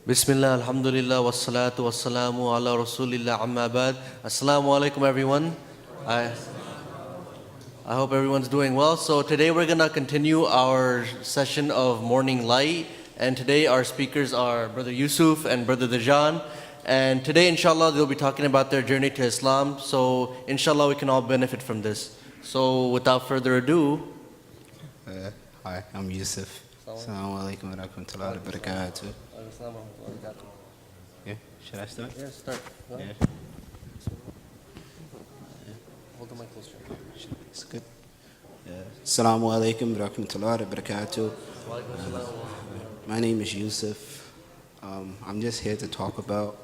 Bismillah, alhamdulillah, wassalatu wassalamu ala rasulillah amma ba'd. Assalamu alaikum everyone. I, I hope everyone's doing well. So today we're going to continue our session of Morning Light. And today our speakers are Brother Yusuf and Brother Dijonne. And today inshallah they'll be talking about their journey to Islam. So inshallah we can all benefit from this. So without further ado. Hi, I'm Yusuf. Assalamu alaikum wa rahmatullahi wa barakatuh. Yeah, should I start? Yeah, start. Yeah. Hold the mic closer. It's good. Assalamu alaikum wa rahmatullahi wa barakatuh. My name is Yusuf. I'm just here to talk about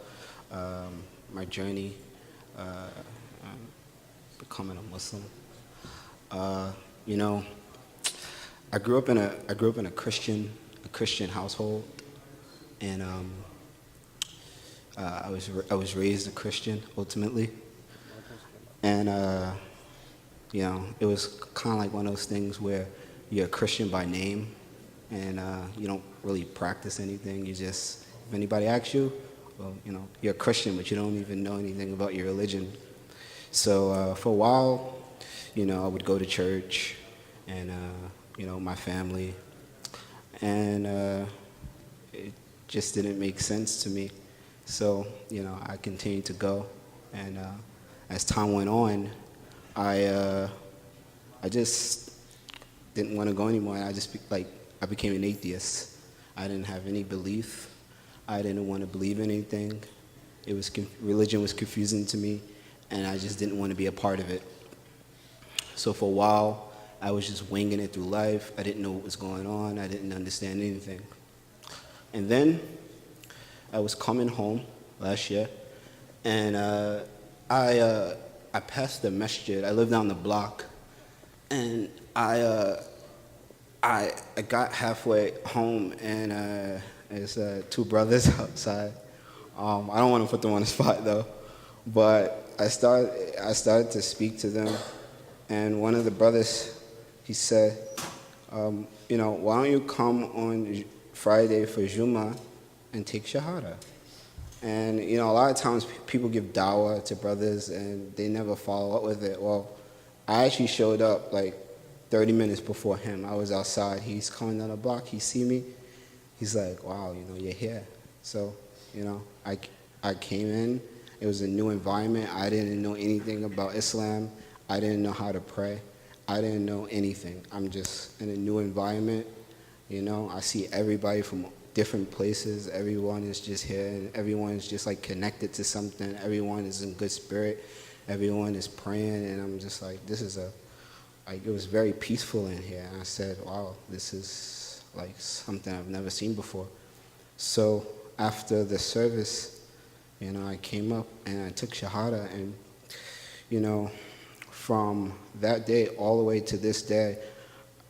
my journey becoming a Muslim. You know, I grew up in a Christian household, and I was raised a Christian ultimately, and you know, it was kind of like one of those things where you're a Christian by name, and you don't really practice anything. You just, if anybody asks you, well, you know, you're a Christian, but you don't even know anything about your religion. So for a while, you know, I would go to church, and you know, my family, and it just didn't make sense to me. So, you know, I continued to go, and as time went on, I just didn't want to go anymore. I became an atheist. I didn't have any belief. I didn't want to believe anything. Religion was confusing to me, and I just didn't want to be a part of it. So for a while, I was just winging it through life. I didn't know what was going on. I didn't understand anything. And then I was coming home last year, and I passed the Masjid. I lived down the block, and I got halfway home, and there's two brothers outside. I don't want to put them on the spot though, but I started to speak to them, and one of the brothers, he said, you know, why don't you come on Friday for Jummah and take Shahada? And, you know, a lot of times people give dawah to brothers and they never follow up with it. Well, I actually showed up like 30 minutes before him. I was outside. He's coming down the block. He see me. He's like, wow, you know, you're here. So, you know, I came in. It was a new environment. I didn't know anything about Islam. I didn't know how to pray. I didn't know anything. I'm just in a new environment. You know, I see everybody from different places. Everyone is just here, and everyone is just like connected to something. Everyone is in good spirit. Everyone is praying, and I'm just like, it was very peaceful in here. And I said, wow, this is like something I've never seen before. So after the service, you know, I came up and I took Shahada, and, you know, from that day all the way to this day,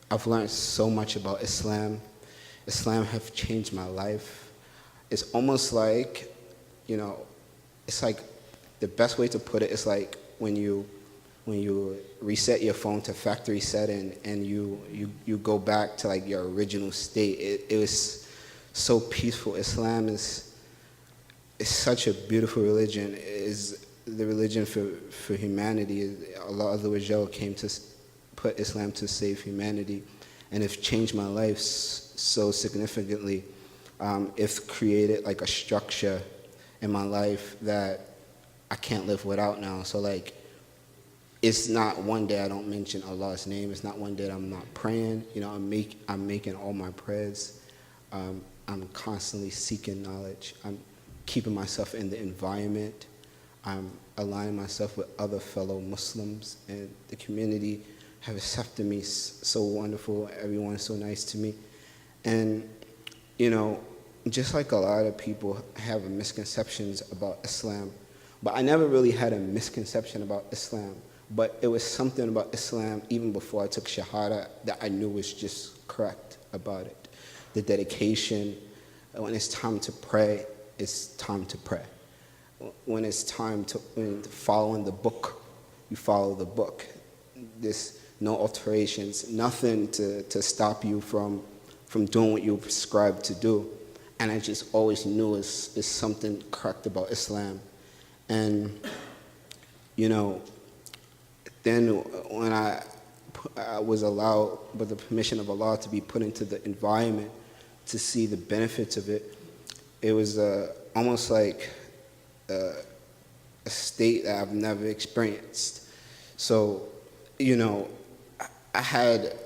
I've learned so much about Islam. Islam have changed my life. It's almost like, you know, it's like the best way to put it is like when you reset your phone to factory setting and you go back to like your original state. It was so peaceful. Islam is such a beautiful religion. It is the religion for humanity. Allah Azza wa Jal came to put Islam to save humanity, and it's changed my life so significantly. It's created like a structure in my life that I can't live without now. So like, it's not one day I don't mention Allah's name. It's not one day that I'm not praying. You know, I'm making all my prayers. I'm constantly seeking knowledge. I'm keeping myself in the environment. I'm aligning myself with other fellow Muslims, and the community have accepted me so wonderful. Everyone's so nice to me. And, you know, just like a lot of people have misconceptions about Islam, but I never really had a misconception about Islam. But it was something about Islam, even before I took Shahada, that I knew was just correct about it. The dedication. When it's time to pray, it's time to pray. When it's time to follow in the book, you follow the book. There's no alterations, nothing to stop you from doing what you're prescribed to do. and I just always knew it's something correct about Islam. And, then when I was allowed, by the permission of Allah, to be put into the environment to see the benefits of it, it was almost like a state that I've never experienced. So, I had,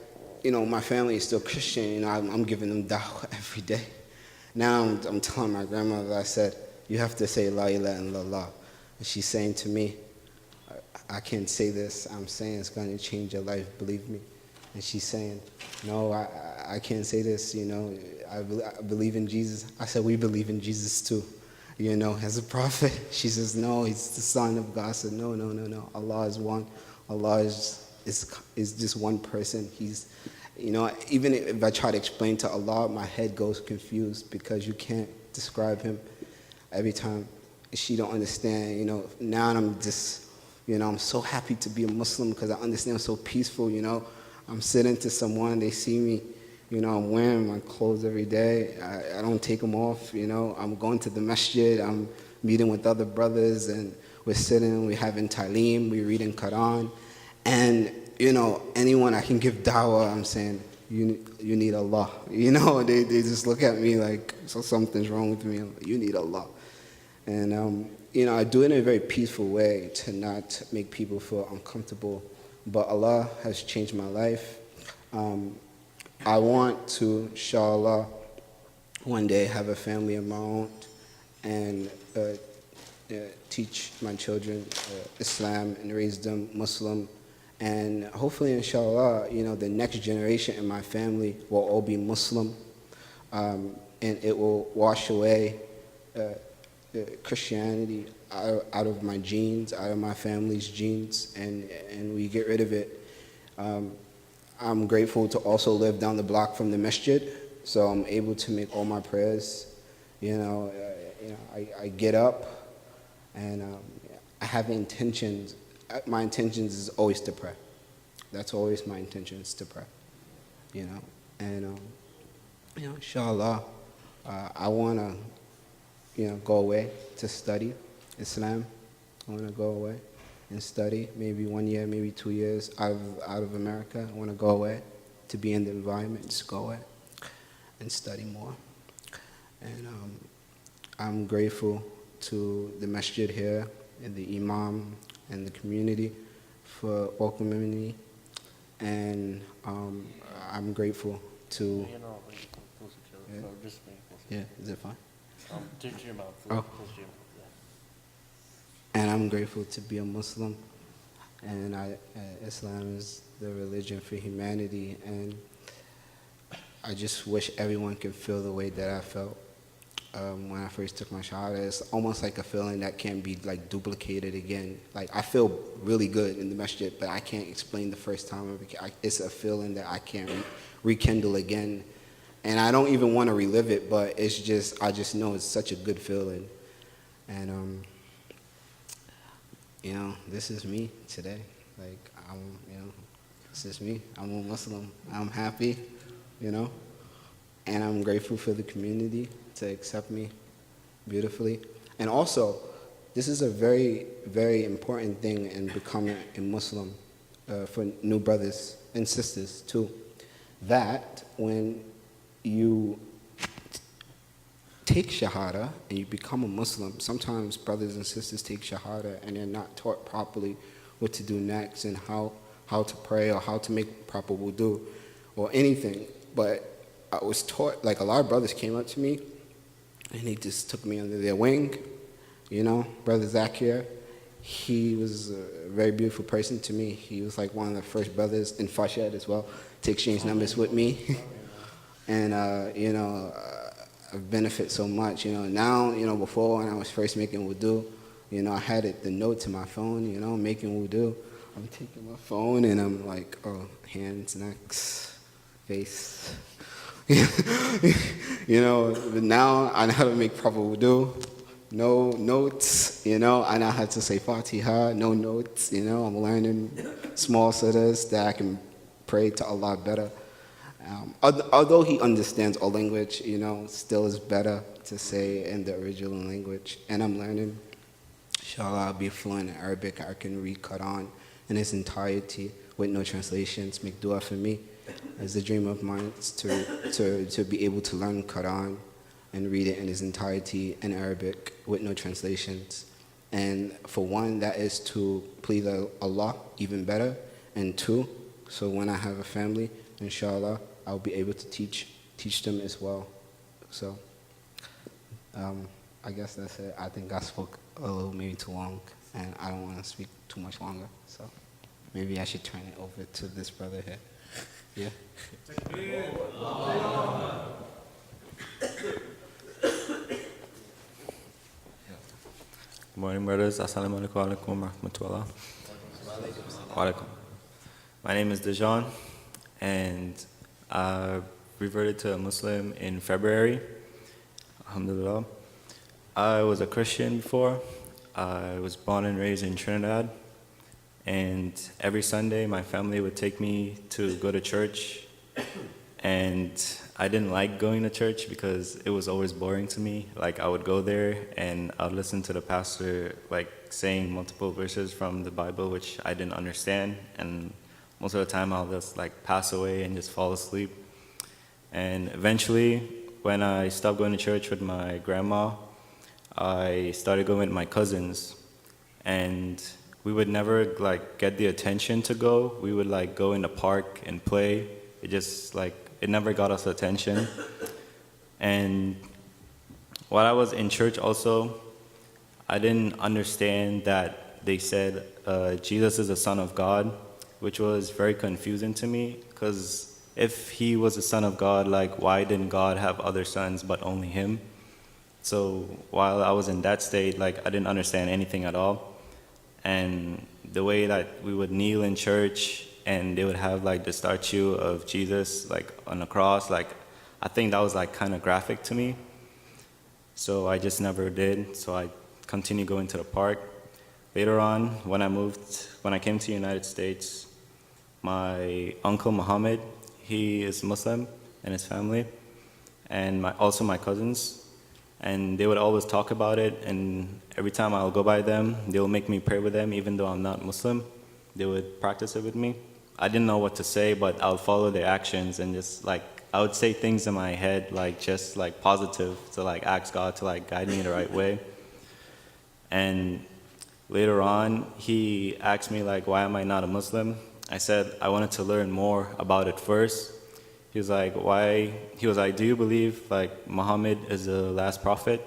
my family is still Christian, I'm giving them da'wah every day. Now I'm telling my grandmother, I said, you have to say La ilaha illallah. And she's saying to me, I can't say this, I'm saying it's going to change your life, believe me. And she's saying, no, I can't say this, I believe in Jesus. I said, we believe in Jesus too, as a prophet. She says, no, he's the son of God. I said, no, Allah is one. Allah is just one person. He's, even if I try to explain to Allah, my head goes confused because you can't describe him. Every time she don't understand, now I'm just, I'm so happy to be a Muslim because I understand I'm so peaceful, I'm sitting to someone, they see me, I'm wearing my clothes every day. I don't take them off, I'm going to the Masjid, I'm meeting with other brothers, and we're sitting, we're having Talim, we're reading Quran. And, anyone I can give da'wah, I'm saying, you need Allah. They just look at me like, so something's wrong with me. I'm like, you need Allah. And, I do it in a very peaceful way to not make people feel uncomfortable. But Allah has changed my life. I want to, inshallah, one day have a family of my own and teach my children Islam and raise them Muslim. And hopefully, inshallah, the next generation in my family will all be Muslim. And it will wash away Christianity out of my genes, out of my family's genes, and we get rid of it. I'm grateful to also live down the block from the Masjid, so I'm able to make all my prayers. I get up, and I have intentions. My intentions is always to pray. That's always my intentions, to pray. And inshallah, I want to, go away to study Islam. I want to go away and study, maybe 1 year, maybe 2 years out of America. I want to go away to be in the environment, just go away and study more. And I'm grateful to the Masjid here and the Imam and the community for welcoming me. And I'm grateful to... Yeah, is it fine? Oh. And I'm grateful to be a Muslim, and Islam is the religion for humanity, and I just wish everyone could feel the way that I felt when I first took my shahada. It's almost like a feeling that can't be duplicated again. I feel really good in the Masjid, but I can't explain the first time. It's a feeling that I can't rekindle again, and I don't even want to relive it, but I just know it's such a good feeling. And this is me today. This is me. I'm a Muslim. I'm happy, and I'm grateful for the community to accept me beautifully. And also, this is a very, very important thing in becoming a Muslim for new brothers and sisters too. That when you take Shahada and you become a Muslim, sometimes brothers and sisters take Shahada and they're not taught properly what to do next and how to pray or how to make proper wudu or anything. But I was taught, a lot of brothers came up to me and they just took me under their wing. Brother Zakir, he was a very beautiful person to me. He was one of the first brothers in Fashed as well to exchange numbers with me. And, I've benefited so much, Now, before when I was first making wudu, I had the note in my phone, making wudu. I'm taking my phone and I'm like, oh, hands, necks, face. But now I know how to make proper wudu. No notes, I know how to say Fatiha, no notes, I'm learning small surahs that I can pray to Allah better. Although he understands all language, still is better to say in the original language. And I'm learning. Inshallah, I'll be fluent in Arabic. I can read Quran in its entirety with no translations. Make dua for me. It's a dream of mine to be able to learn Quran and read it in its entirety in Arabic with no translations. And for one, that is to please Allah even better. And two, so when I have a family, inshallah, I'll be able to teach them as well. So I guess that's it. I think I spoke a little maybe too long, and I don't want to speak too much longer. So maybe I should turn it over to this brother here. Yeah. Good morning, brothers. Assalamu alaikum wa rahmatullah. Wa alaikum. My name is Dijonne, and I reverted to a Muslim in February. Alhamdulillah. I was a Christian before. I was born and raised in Trinidad, and every Sunday my family would take me to go to church, and I didn't like going to church because it was always boring to me. Like, I would go there and I would listen to the pastor like saying multiple verses from the Bible which I didn't understand, and most of the time I'll just like pass away and just fall asleep. And eventually, when I stopped going to church with my grandma, I started going with my cousins, and we would never like get the attention to go. We would like go in the park and play. It never got us attention. And while I was in church also, I didn't understand that they said Jesus is the Son of God, which was very confusing to me, because if he was the Son of God, like, why didn't God have other sons but only him? So while I was in that state, like, I didn't understand anything at all. And the way that we would kneel in church and they would have like the statue of Jesus like on the cross, like, I think that was like kind of graphic to me. So I just never did. So I continued going to the park. Later on, when I came to the United States, my uncle Muhammad, he is Muslim, and his family, and also my cousins. And they would always talk about it, and every time I'll go by them, they'll make me pray with them, even though I'm not Muslim. They would practice it with me. I didn't know what to say, but I'll follow their actions, and just like, I would say things in my head, like just like positive, to like ask God to like guide me the right way. And later on, he asked me like, why am I not a Muslim? I said I wanted to learn more about it first. He was like, why? He was like, do you believe like Muhammad is the last prophet?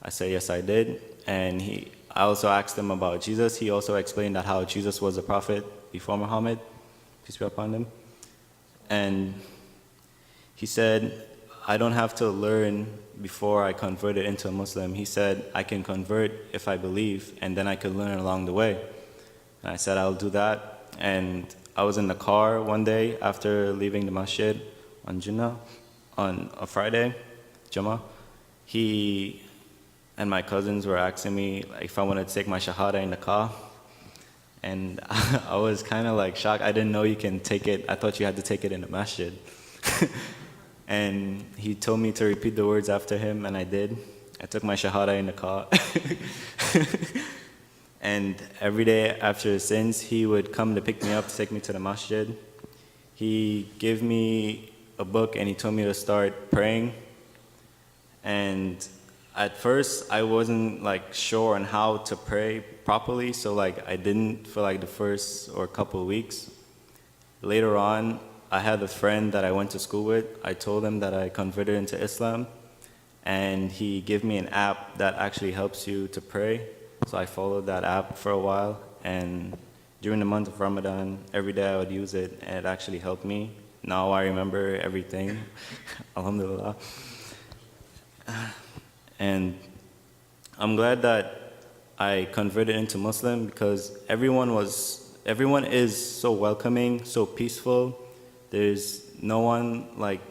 I said, yes, I did. And I also asked him about Jesus. He also explained that how Jesus was a prophet before Muhammad, peace be upon him. And he said, I don't have to learn before I converted into a Muslim. He said, I can convert if I believe, and then I could learn along the way. And I said, I'll do that. And I was in the car one day after leaving the Masjid on JANNAH, on a Friday, Jummah. He and my cousins were asking me like, if I wanted to take my Shahada in the car. And I was kind of like shocked. I didn't know you can take it. I thought you had to take it in the Masjid. And he told me to repeat the words after him, and I did. I took my Shahada in the car. And every day after since, he would come to pick me up to take me to the Masjid. He gave me a book and he told me to start praying. And at first, I wasn't like sure on how to pray properly, so like I didn't for like the first or couple of weeks. Later on, I had a friend that I went to school with. I told him that I converted into Islam, and he gave me an app that actually helps you to pray. So I followed that app for a while, and during the month of Ramadan, every day I would use it, and it actually helped me. Now I remember everything, alhamdulillah. And I'm glad that I converted into Muslim, because everyone is so welcoming, so peaceful. There's no one like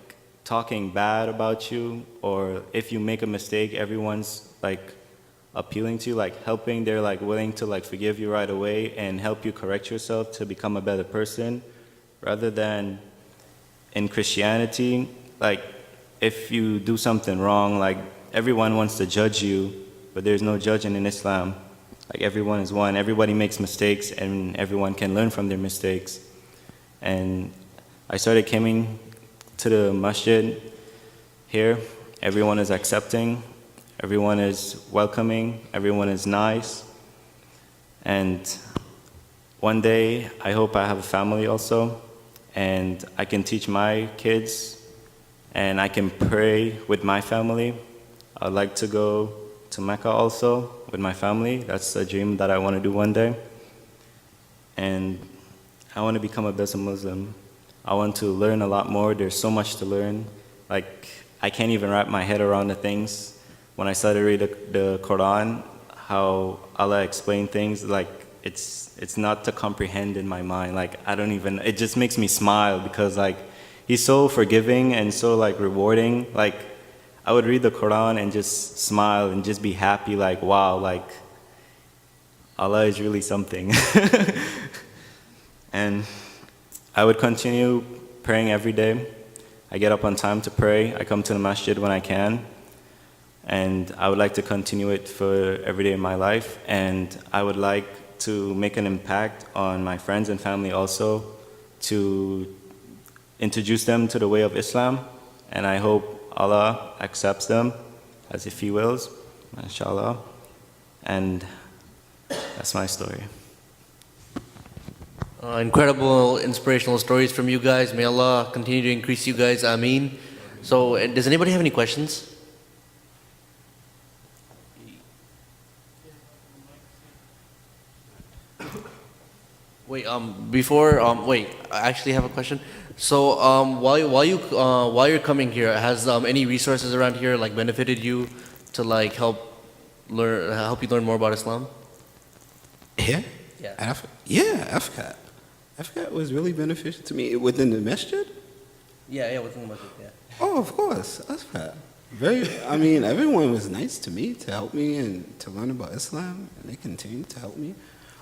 talking bad about you, or if you make a mistake, everyone's like appealing to you, like helping. They're like willing to like forgive you right away and help you correct yourself to become a better person, rather than in Christianity, like if you do something wrong, like everyone wants to judge you, but there's no judging in Islam. Like everyone is one, everybody makes mistakes and everyone can learn from their mistakes. And I started coming to the Masjid here. Everyone is accepting, everyone is welcoming, everyone is nice. And one day, I hope I have a family also, and I can teach my kids, and I can pray with my family. I'd like to go to Mecca also with my family. That's a dream that I want to do one day. And I want to become a better Muslim. I want to learn a lot more. There's so much to learn. Like, I can't even wrap my head around the things. When I started reading the Quran, how Allah explained things, like, it's not to comprehend in my mind. Like, I don't even, it just makes me smile because, like, He's so forgiving and so, like, rewarding. Like, I would read the Quran and just smile and just be happy, like, wow, like, Allah is really something. And I would continue praying every day. I get up on time to pray. I come to the masjid when I can. And I would like to continue it for every day of my life. And I would like to make an impact on my friends and family also, to introduce them to the way of Islam. And I hope Allah accepts them as if He wills, inshallah. And that's my story. Incredible, inspirational stories from you guys. May Allah continue to increase you guys. Ameen. So, does anybody have any questions? Wait, wait, I actually have a question. So, while you're coming here, has any resources around here like benefited you to like help you learn more about Islam? Here? Yeah. Africa was really beneficial to me within the masjid. Yeah, within the masjid, yeah. Oh, of course, Africa. I mean, everyone was nice to me to help me and to learn about Islam, and they continue to help me.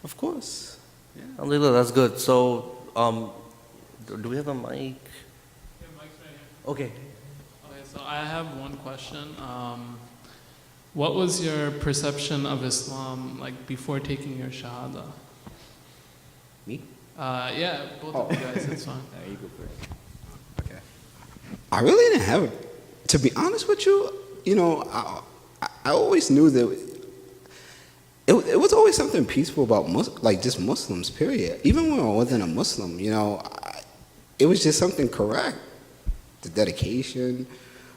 Of course. Yeah. Alhamdulillah, that's good. So, do we have a mic? Yeah, mic's right here. Okay. Okay, so I have one question. What was your perception of Islam like before taking your Shahada? Me? Yeah, both of you guys, it's fine. You go first. Okay. I really didn't have it. To be honest with you, you know, I always knew that it was always something peaceful about just Muslims, period. Even when I wasn't a Muslim, you know, it was just something correct. The dedication.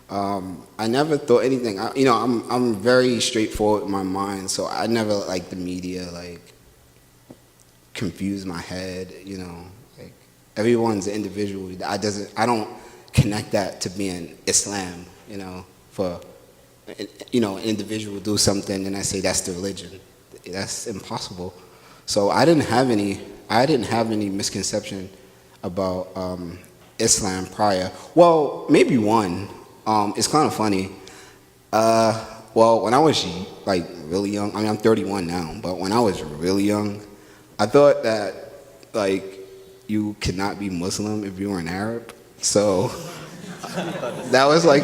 I never thought anything. I'm very straightforward in my mind, so I never like the media confuse my head. You know, like everyone's an individual. I don't connect that to being Islam. You know, for an individual do something and I say that's the religion. That's impossible. So I didn't have any misconception about Islam prior. Well, maybe one. It's kind of funny. Well, when I was like really young, I mean I'm 31 now, but when I was really young, I thought that like you cannot be Muslim if you were an Arab. So that was like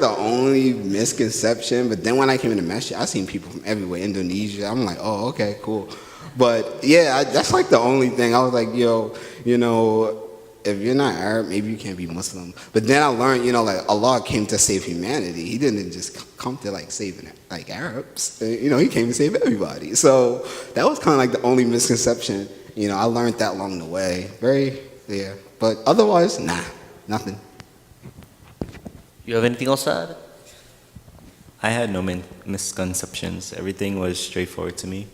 the only misconception. But then when I came into Masjid, I seen people from everywhere, Indonesia. I'm like, oh, okay, cool. But yeah, that's like the only thing. I was like, yo, you know, if you're not Arab, maybe you can't be Muslim. But then I learned, you know, like Allah came to save humanity. He didn't just come to like saving like Arabs. You know, He came to save everybody. So that was kind of like the only misconception. You know, I learned that along the way. Yeah. But otherwise, nah, nothing. You have anything else to add? I had no misconceptions. Everything was straightforward to me.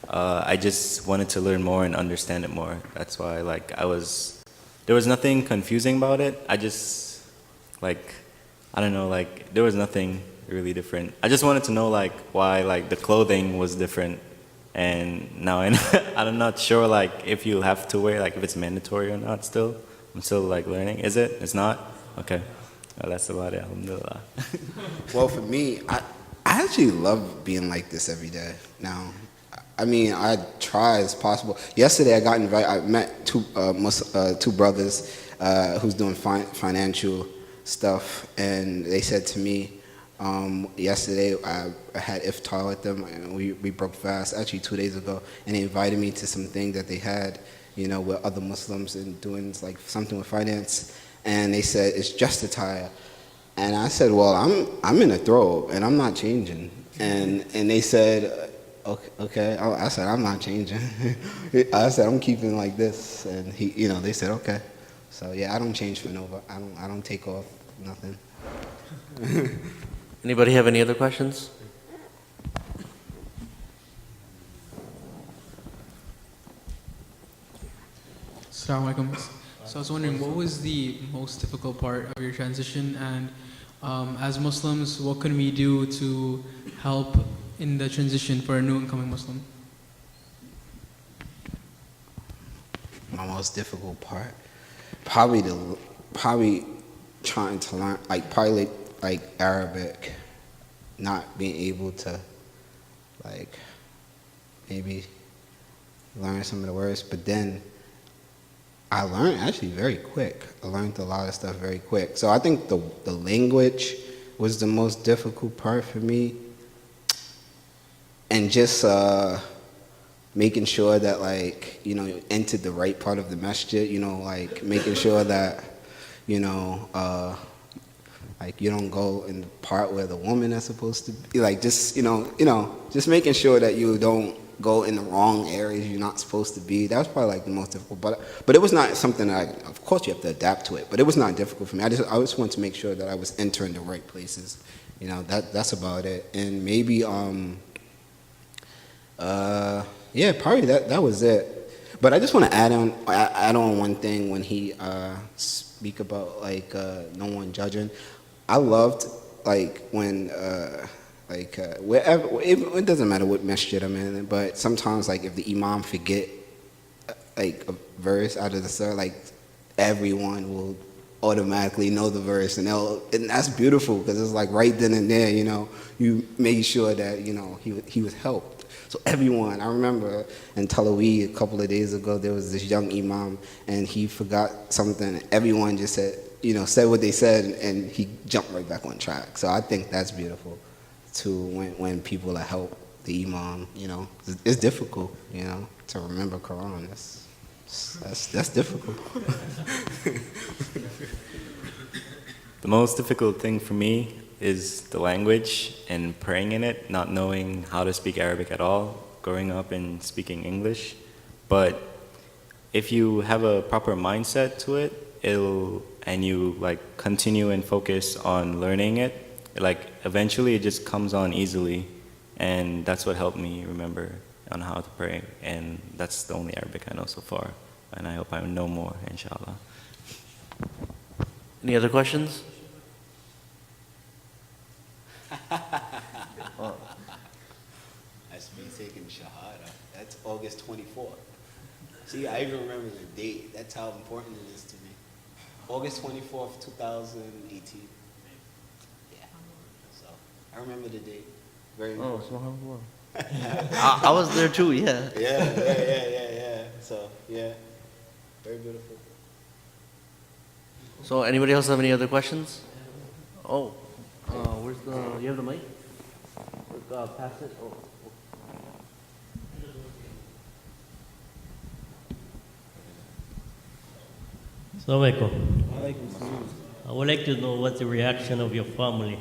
I just wanted to learn more and understand it more. That's why, there was nothing confusing about it. I just, I don't know, there was nothing really different. I just wanted to know, why, the clothing was different. And now I'm not sure, if you have to wear, if it's mandatory or not still. I'm still, learning. Is it? It's not? Okay. Well, that's about it. Alhamdulillah. Well, for me, I actually love being like this every day now. I mean, I try as possible. Yesterday, I got invited. I met two brothers. who's doing financial stuff, and they said to me, yesterday I had iftar with them, and we broke fast actually 2 days ago, and they invited me to some thing that they had, with other Muslims and doing like something with finance, and they said it's just a tire, and I said, well, I'm in a throw and I'm not changing, and they said, okay. I said I'm not changing. I said I'm keeping like this, and they said okay. So yeah, I don't change for Nova. I don't take off nothing. Anybody have any other questions? Assalamu alaikum. So I was wondering, what was the most difficult part of your transition, and as Muslims, what can we do to help in the transition for a new incoming Muslim? My most difficult part, probably trying to learn, like Arabic, not being able to, like, maybe learn some of the words, but then I learned actually very quick. I learned a lot of stuff very quick. So I think the language was the most difficult part for me, and just making sure that, like, you entered the right part of the masjid, like making sure that, like you don't go in the part where the woman is supposed to be, like just, just making sure that you don't go in the wrong areas you're not supposed to be. That was probably like the most difficult, but it was not something that of course you have to adapt to it, but it was not difficult for me. I just wanted to make sure that I was entering the right places. That's about it. And maybe, yeah, probably that was it. But I just want to add on one thing when he speak about like no one judging. I loved like when wherever, it doesn't matter what masjid I'm in, but sometimes like if the imam forget like a verse out of the surah, like everyone will automatically know the verse, and that's beautiful because it's like right then and there, you made sure that he was helped. So everyone, I remember in Talawi a couple of days ago, there was this young imam and he forgot something. Everyone just said what they said, and he jumped right back on track. So I think that's beautiful too, when people help the imam. It's difficult, to remember Quran. That's difficult. The most difficult thing for me is the language and praying in it, not knowing how to speak Arabic at all, growing up and speaking English. But if you have a proper mindset to it, and you like continue and focus on learning it, like eventually it just comes on easily, and that's what helped me remember on how to pray, and that's the only Arabic I know so far, and I hope I know more, inshallah. Any other questions? That's me taking Shahada. That's August 24th. See, I even remember the date. That's how important it is to me. August 24th, 2018. Yeah. So I remember the date. Very important. I was there too, yeah. Yeah. So, yeah. Very beautiful. So anybody else have any other questions? Oh, where's you have the mic? Pass it. Oh. Assalamu alaikum. I would like to know what's the reaction of your family,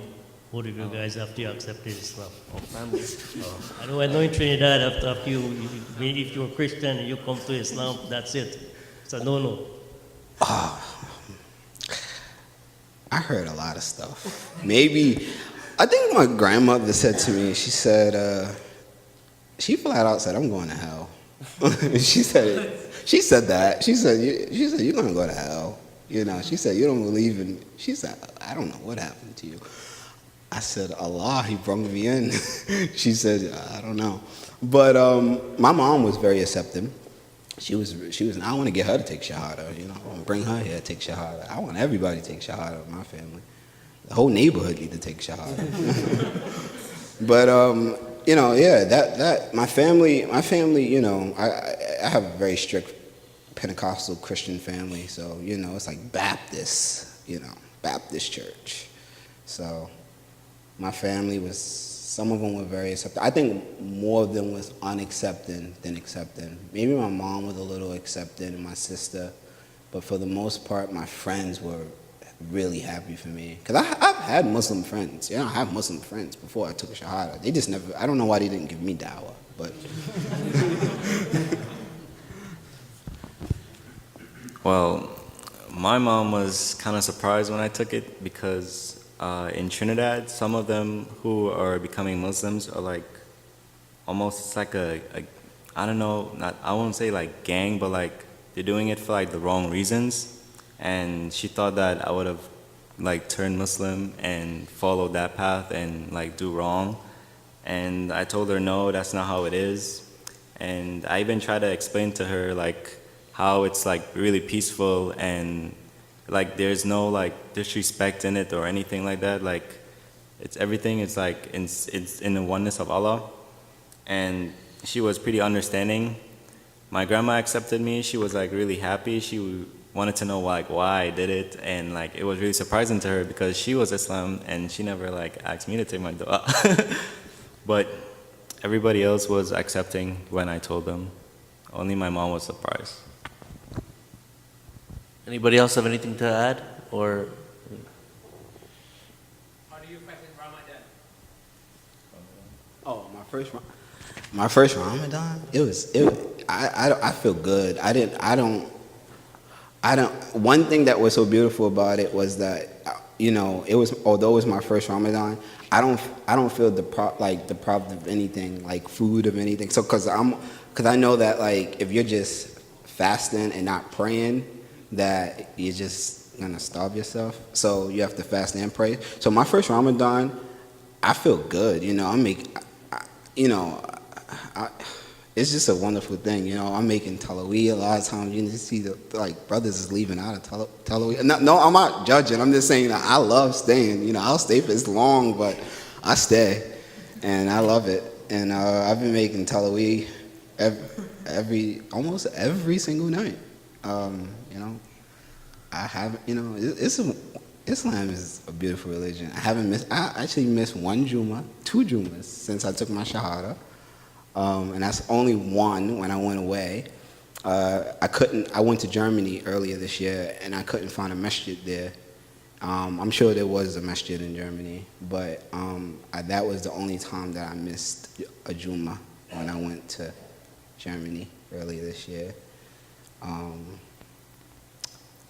both of you guys, after you accepted Islam. Family. I know in Trinidad, after if you're a Christian and you come to Islam, that's it. It's a no-no. I heard a lot of stuff. Maybe, I think my grandmother said to me, she said, she flat out said, I'm going to hell. She said that. She said, you're going to go to hell. She said, you don't believe in, she said, I don't know what happened to you. I said, Allah, he brought me in. She said, I don't know. But my mom was very accepting. She was. I want to get her to take Shahada. I want to bring her here to take Shahada. I want everybody to take Shahada in my family. The whole neighborhood need to take Shahada. But yeah, that my family. I have a very strict Pentecostal Christian family, so you know it's like Baptist, you know, Baptist church. So my family was, some of them were very accepting. I think more of them was unaccepting than accepting. Maybe my mom was a little accepting and my sister, but for the most part, my friends were really happy for me. Because I've had Muslim friends. You know, I have Muslim friends before I took a Shahada. They just never, I don't know why they didn't give me dawah, but. Well, my mom was kind of surprised when I took it because in Trinidad, some of them who are becoming Muslims are like almost, it's like a I don't know, not, I won't say like gang, but like they're doing it for like the wrong reasons. And she thought that I would have like turned Muslim and followed that path and like do wrong. And I told her, no, that's not how it is. And I even tried to explain to her like how it's like really peaceful and like there's no like disrespect in it or anything like that. Like it's everything, it's like it's in the oneness of Allah. And she was pretty understanding. My grandma accepted me. She was like really happy. She wanted to know like why I did it, and like it was really surprising to her because she was Islam and she never like asked me to take my dua. But everybody else was accepting when I told them. Only my mom was surprised. Anybody else have anything to add? Or How do you fast in Ramadan? Oh, my first Ramadan, I feel good. One thing that was so beautiful about it was that, you know, although it was my first Ramadan, I don't feel deprived of anything, like food of anything. So, cause I know that like, if you're just fasting and not praying, that you're just gonna starve yourself. So you have to fast and pray. So my first Ramadan, I feel good, you know, it's just a wonderful thing, you know. I'm making Talawi a lot of times. You just see the like brothers is leaving out of Talawi. No, I'm not judging. I'm just saying that I love staying. You know, I'll stay for it's long, but I stay, and I love it. And I've been making Talawi almost every single night. You know, I haven't. You know, Islam is a beautiful religion. I actually missed two Jummahs since I took my Shahada. And that's only one when I went away. I went to Germany earlier this year and I couldn't find a masjid there. I'm sure there was a masjid in Germany, but that was the only time that I missed a Jummah when I went to Germany earlier this year.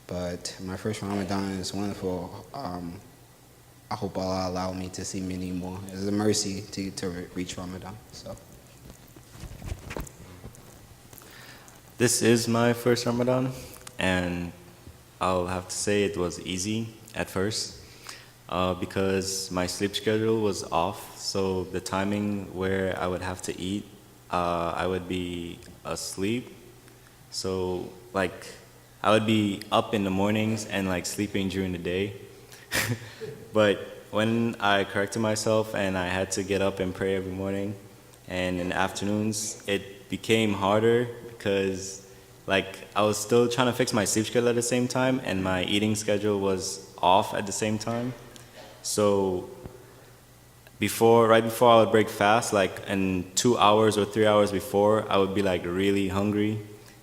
But my first Ramadan is wonderful. I hope Allah allow me to see many more. It's a mercy to reach Ramadan. So. This is my first Ramadan, and I'll have to say it was easy at first because my sleep schedule was off, so the timing where I would have to eat, I would be asleep. So like I would be up in the mornings and like sleeping during the day. But when I corrected myself and I had to get up and pray every morning, and in the afternoons, it became harder because like I was still trying to fix my sleep schedule at the same time and my eating schedule was off at the same time. So right before I would break fast, like in 2 hours or 3 hours before, I would be like really hungry.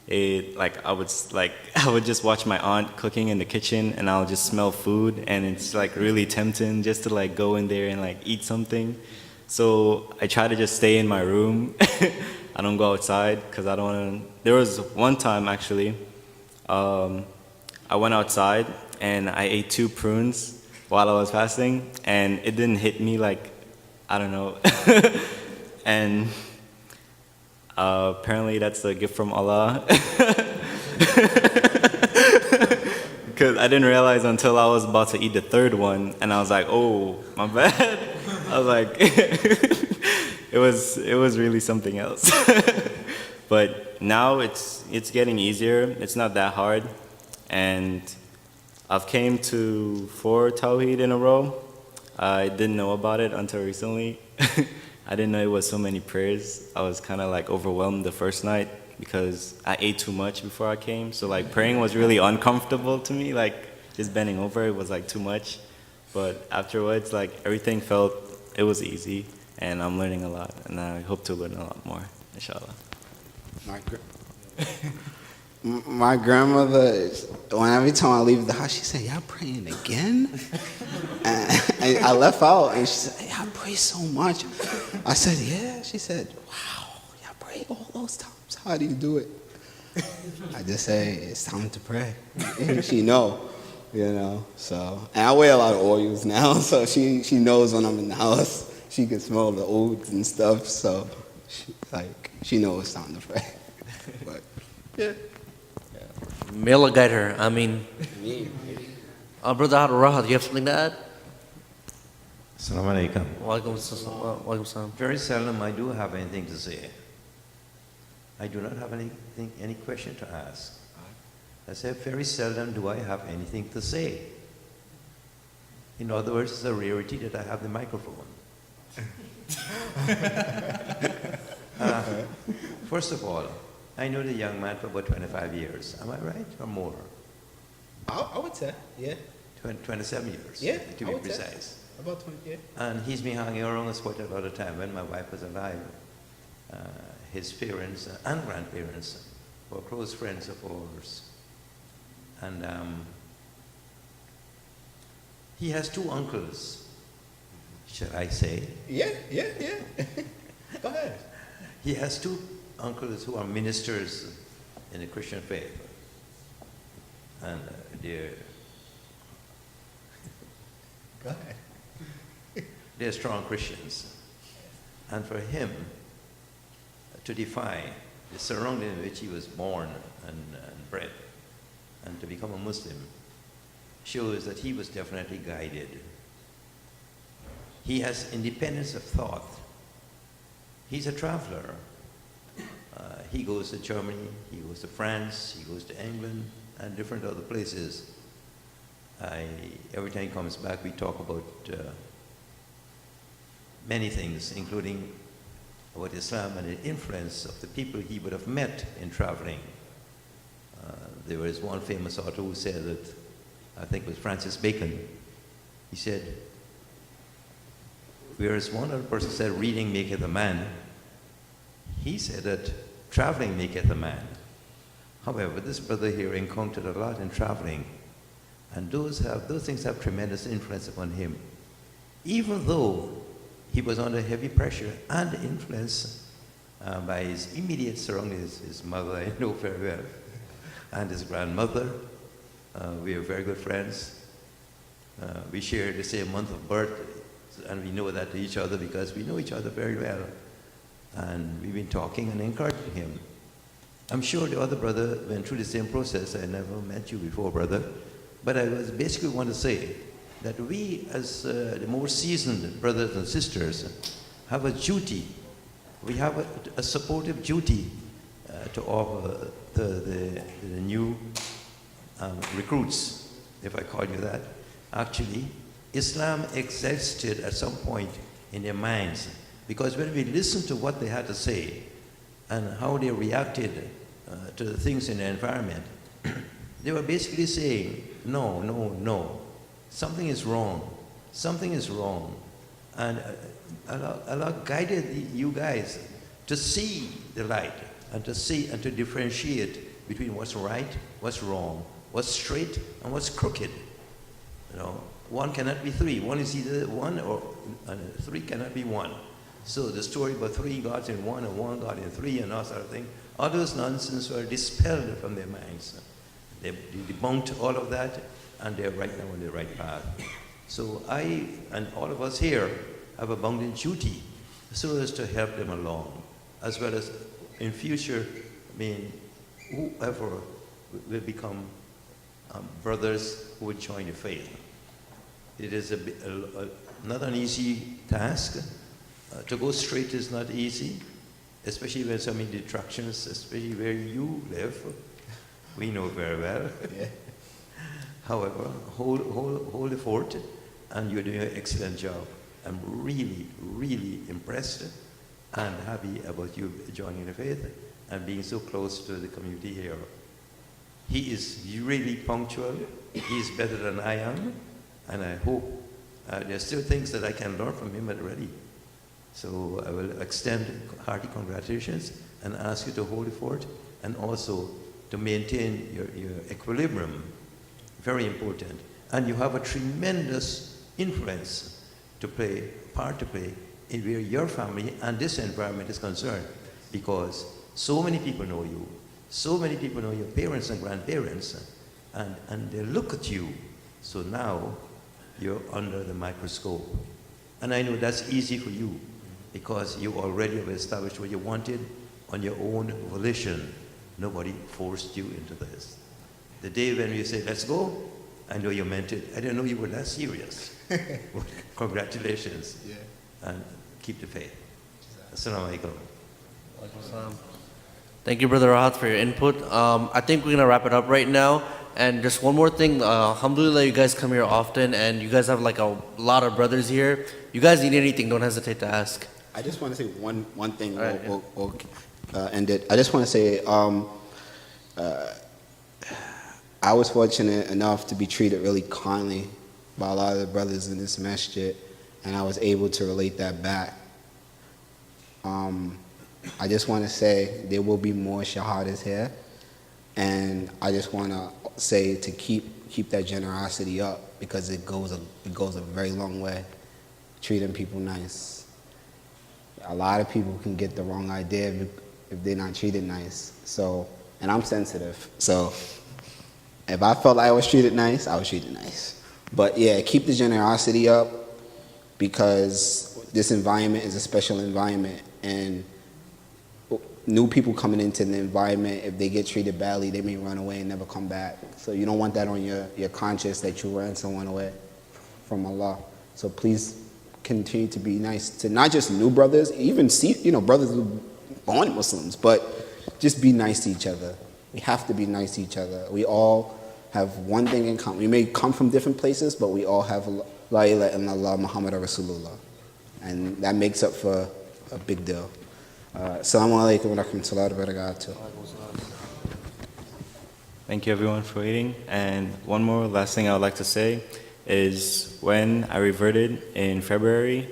I would just watch my aunt cooking in the kitchen and I'll just smell food and it's like really tempting just to like go in there and like eat something. So I try to just stay in my room. I don't go outside because I don't want to. There was one time actually, I went outside and I ate 2 prunes while I was fasting and it didn't hit me like, I don't know. And apparently that's a gift from Allah. Because I didn't realize until I was about to eat the 3rd one and I was like, oh, my bad. I was like, it was really something else. But now it's getting easier. It's not that hard. And I've came to 4 Tawheed in a row. I didn't know about it until recently. I didn't know it was so many prayers. I was kind of like overwhelmed the first night because I ate too much before I came. So like praying was really uncomfortable to me. Like just bending over, it was like too much. But afterwards, like everything it was easy, and I'm learning a lot, and I hope to learn a lot more, inshallah. My grandmother, every time I leave the house, she said, "Y'all praying again?" and I left out, and she said, "Hey, I pray so much." I said, "Yeah." She said, "Wow, y'all pray all those times. How do you do it?" I just say, "It's time to pray." She know, So, and I wear a lot of oils now, so she knows when I'm in the house. She can smell the oils and stuff, so she knows it's time to pray. But yeah. May Allah guide her. I mean, Brother Rahat, do you have something to add? Assalamu alaikum. Walaikum salam. Very seldom I do have anything to say. I do not have any question to ask. I said very seldom do I have anything to say. In other words, it's a rarity that I have the microphone. First of all, I know the young man for about 25 years. Am I right, or more? I would say, yeah. 27 years, Yeah, to I be would say. precise. About 20, yeah. And he's been hanging around us quite a lot of time. When my wife was alive, his parents and grandparents were close friends of ours. And he has two uncles, shall I say? Yeah. Go ahead. He has two uncles who are ministers in the Christian faith. And Go ahead. they're strong Christians. And for him to defy the surrounding in which he was born and bred, and to become a Muslim, shows that he was definitely guided. He has independence of thought. He's a traveler. He goes to Germany, he goes to France, he goes to England, and different other places. Every time he comes back, we talk about many things, including about Islam and the influence of the people he would have met in traveling. There was one famous author who said that, I think it was Francis Bacon, he said, whereas one other person said reading maketh a man, he said that traveling maketh a man. However, this brother here encountered a lot in traveling, and those things have tremendous influence upon him. Even though he was under heavy pressure and influence by his immediate surroundings, his mother I know very well, and his grandmother. We are very good friends. We share the same month of birth, and we know that to each other because we know each other very well. And we've been talking and encouraging him. I'm sure the other brother went through the same process. I never met you before, brother. But I was basically want to say that we, as the more seasoned brothers and sisters, have a duty. We have a supportive duty to offer the new recruits, if I call you that. Actually, Islam existed at some point in their minds, because when we listened to what they had to say and how they reacted to the things in the environment, they were basically saying, no, something is wrong, something is wrong. And Allah guided you guys to see the light and to see and to differentiate between what's right, what's wrong, what's straight and what's crooked. One cannot be three. One is either one or three cannot be one. So the story about three gods in one and one God in three and all sort of thing, all those nonsense were dispelled from their minds. They debunked all of that, and they're right now on the right path. So I and all of us here have a bounden duty so as to help them along, as well as in future, whoever will become brothers who will join the faith. It is not an easy task. To go straight is not easy, especially when so many detractions, especially where you live. We know very well. Yeah. However, hold the fort, and you're doing an excellent job. I'm really, really impressed and happy about you joining the faith and being so close to the community here. He is really punctual. He is better than I am. And I hope there's still things that I can learn from him already. So I will extend hearty congratulations and ask you to hold it fort and also to maintain your equilibrium. Very important. And you have a tremendous influence to play, part to play in where your family and this environment is concerned, because so many people know you, so many people know your parents and grandparents, and they look at you. So now you're under the microscope. And I know that's easy for you because you already have established what you wanted on your own volition. Nobody forced you into this. The day when you say, let's go, I know you meant it. I didn't know you were that serious. Congratulations. Yeah. And keep the faith. Assalamu alaikum. Thank you, Brother Rahat, for your input. I think we're going to wrap it up right now. And just one more thing, alhamdulillah, you guys come here often, and you guys have like a lot of brothers here. You guys need anything, don't hesitate to ask. I just want to say one thing. All right, we'll end it. I just want to say I was fortunate enough to be treated really kindly by a lot of the brothers in this masjid, and I was able to relate that back. I just want to say there will be more shahadas here, and I just want to say to keep that generosity up, because it goes a very long way, treating people nice. A lot of people can get the wrong idea if they're not treated nice. So, and I'm sensitive, so if I felt I was treated nice, I was treated nice. But yeah, keep the generosity up, because this environment is a special environment, and new people coming into the environment, if they get treated badly, they may run away and never come back. So you don't want that on your conscience, that you ran someone away from Allah. So please continue to be nice to not just new brothers, even brothers who are born Muslims, but just be nice to each other. We have to be nice to each other. We all have one thing in common. We may come from different places, but we all have La ilaha illallah Muhammad Rasulullah. And that makes up for a big deal. Assalamu alaikum wa rahmatullahi wa barakatuh. Thank you everyone for waiting. And one more last thing I would like to say is when I reverted in February,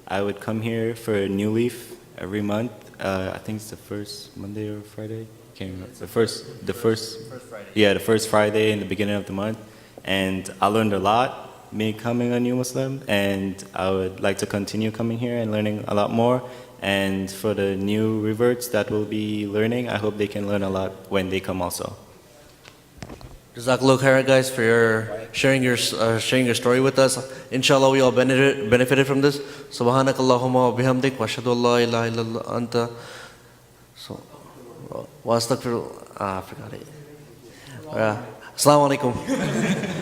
I would come here for a new leaf every month. I think it's the first Monday or Friday. Can't remember. The first Friday. Yeah, the first Friday in the beginning of the month. And I learned a lot, me coming a new Muslim, and I would like to continue coming here and learning a lot more. And for the new reverts that will be learning, I hope they can learn a lot when they come also. Jazakallah khairan, guys, for your sharing your story with us. Inshallah, we all benefited from this. Subhanakallahumma wa bihamdik wa ashhadu an la ilaha illa anta. So, wa astaghfirullah. I forgot it. Assalamu alaikum.